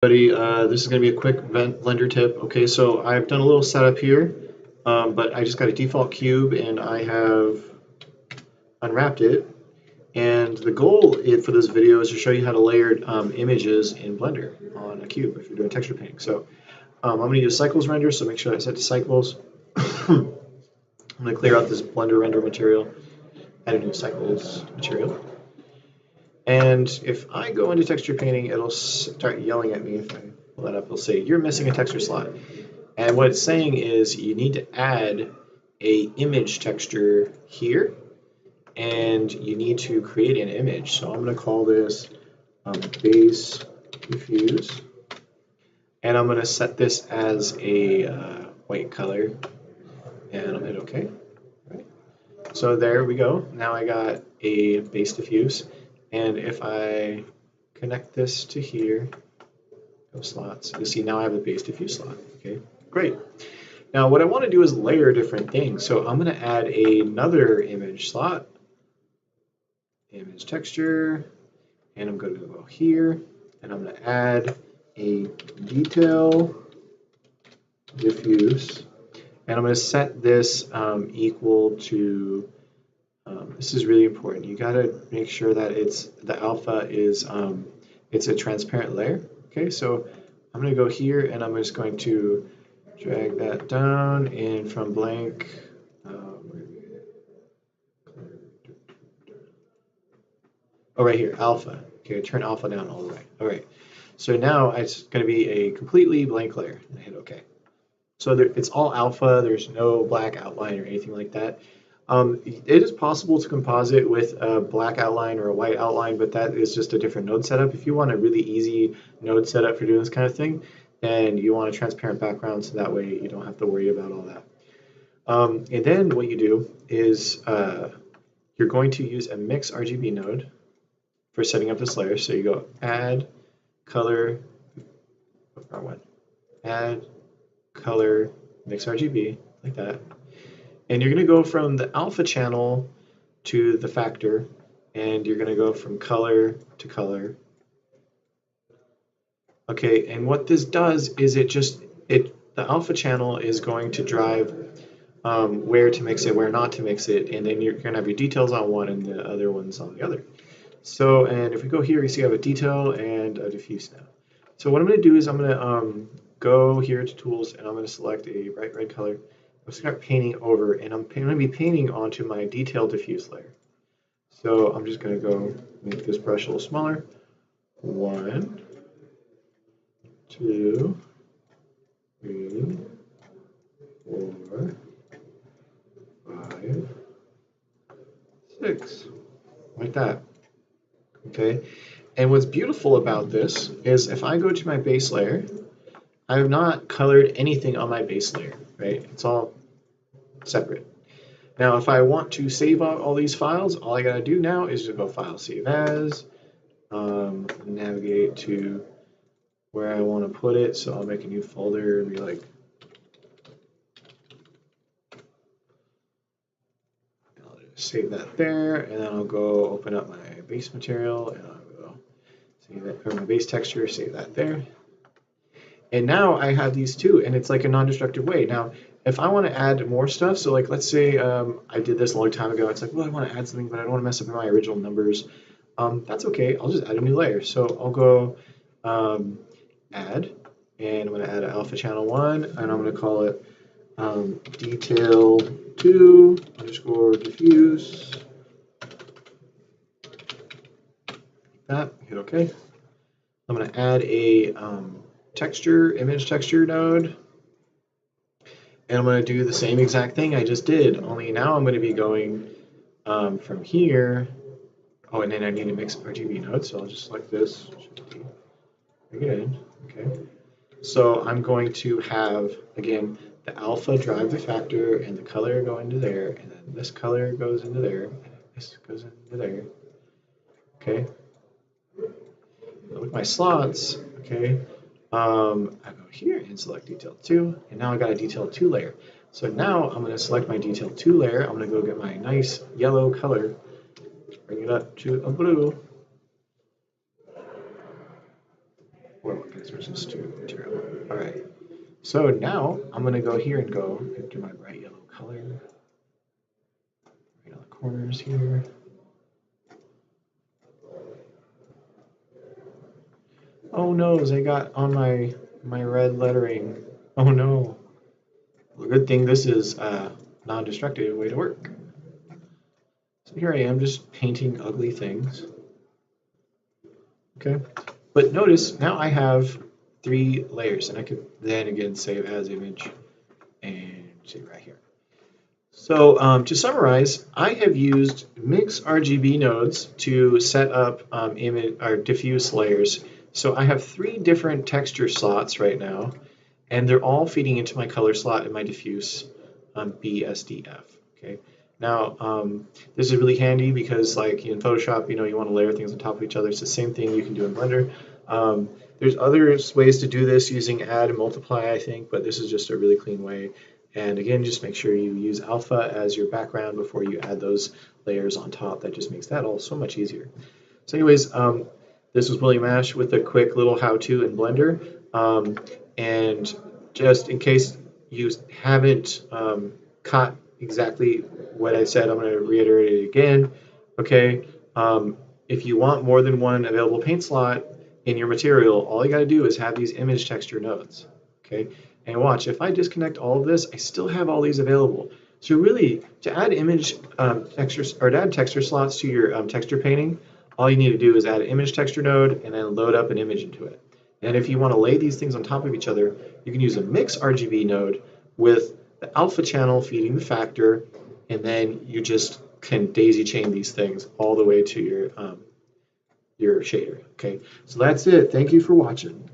Buddy, this is going to be a quick Blender tip. Okay, so I've done a little setup here, but I just got a default cube and I have unwrapped it. And the goal for this video is to show you how to layer images in Blender on a cube if you're doing texture painting. So I'm going to use Cycles render, so make sure I set to Cycles. I'm going to clear out this Blender render material, add a new Cycles material. And if I go into texture painting, it'll start yelling at me. If I pull that up, it'll say, you're missing a texture slot. And what it's saying is you need to add a image texture here, and you need to create an image. So I'm going to call this base diffuse, and I'm going to set this as a white color, and I'll hit OK. Right. So there we go. Now I got a base diffuse. And if I connect this to here, go slots, you'll see now I have a base diffuse slot. Okay, great. Now what I want to do is layer different things. So I'm going to add another image slot, image texture, and I'm going to go here, and I'm going to add a detail diffuse, and I'm going to set this equal to this is really important. You got to make sure that the alpha is it's a transparent layer. Okay, so I'm going to go here and I'm just going to drag that down, and from blank, oh, right here, alpha. Okay, turn alpha down all the way. All right, so now it's going to be a completely blank layer. And I hit OK. So it's all alpha. There's no black outline or anything like that. It is possible to composite with a black outline or a white outline, but that is just a different node setup. If you want a really easy node setup for doing this kind of thing, then you want a transparent background so that way you don't have to worry about all that. And then what you do is you're going to use a mix RGB node for setting up this layer. So you go add color, wrong one, add color mix RGB like that. And you're going to go from the alpha channel to the factor, and you're going to go from color to color. Okay, and what this does is the alpha channel is going to drive where to mix it, where not to mix it, and then you're going to have your details on one and the other ones on the other. So, and if we go here, you see I have a detail and a diffuse now. So what I'm going to do is I'm going to go here to tools, and I'm going to select a bright red color. I'm start painting over, and I'm going to be painting onto my detail diffuse layer. So I'm just going to go make this brush a little smaller. 1, 2, 3, 4, 5, 6, like that. Okay. And what's beautiful about this is if I go to my base layer, I have not colored anything on my base layer, right? It's all separate. Now, if I want to save all these files, all I gotta do now is just go File, Save As, navigate to where I want to put it. So I'll make a new folder and be like, I'll just save that there, and then I'll go open up my base material, and I'll go save that, or my base texture, save that there. And now I have these two, and it's like a non-destructive way. Now, if I want to add more stuff, so like let's say I did this a long time ago, it's like, well, I want to add something, but I don't want to mess up my original numbers. That's okay. I'll just add a new layer. So I'll go add, and I'm going to add an alpha channel 1, and I'm going to call it detail 2 underscore diffuse. Like that. Hit OK. I'm going to add a image texture node, and I'm going to do the same exact thing I just did, only now I'm going to be going from here. Oh, and then I need to mix RGB node, so I'll just select this. Bring it in. Okay. So I'm going to have, again, the alpha drive the factor, and the color go into there, and then this color goes into there, and this goes into there. Okay. With my slots, okay, I go here and select detail 2, and now I got a detail 2 layer. So now I'm going to select my detail 2 layer. I'm going to go get my nice yellow color, bring it up to a blue, oil effects versus material. All right. So now I'm going to go here and go into my bright yellow color. Right on the corners here. Oh no, I got on my red lettering. Oh no. Well, good thing this is a non-destructive way to work. So here I am just painting ugly things. Okay. But notice now I have 3 layers, and I could then again save as image and save right here. So to summarize, I have used mix RGB nodes to set up image or diffuse layers. So I have 3 different texture slots right now, and they're all feeding into my color slot in my diffuse BSDF. Okay. Now this is really handy because, like in Photoshop, you want to layer things on top of each other. It's the same thing you can do in Blender. There's other ways to do this using add and multiply, I think, but this is just a really clean way. And again, just make sure you use alpha as your background before you add those layers on top. That just makes that all so much easier. So anyways, this was William Ash with a quick little how-to in Blender. And just in case you haven't caught exactly what I said, I'm going to reiterate it again. Okay, if you want more than one available paint slot in your material, all you got to do is have these image texture nodes. Okay, and watch, if I disconnect all of this, I still have all these available. So really, to add image textures or to add texture slots to your texture painting, all you need to do is add an image texture node and then load up an image into it. And if you want to lay these things on top of each other, you can use a mix RGB node with the alpha channel feeding the factor, and then you just can daisy chain these things all the way to your shader. Okay, so that's it. Thank you for watching.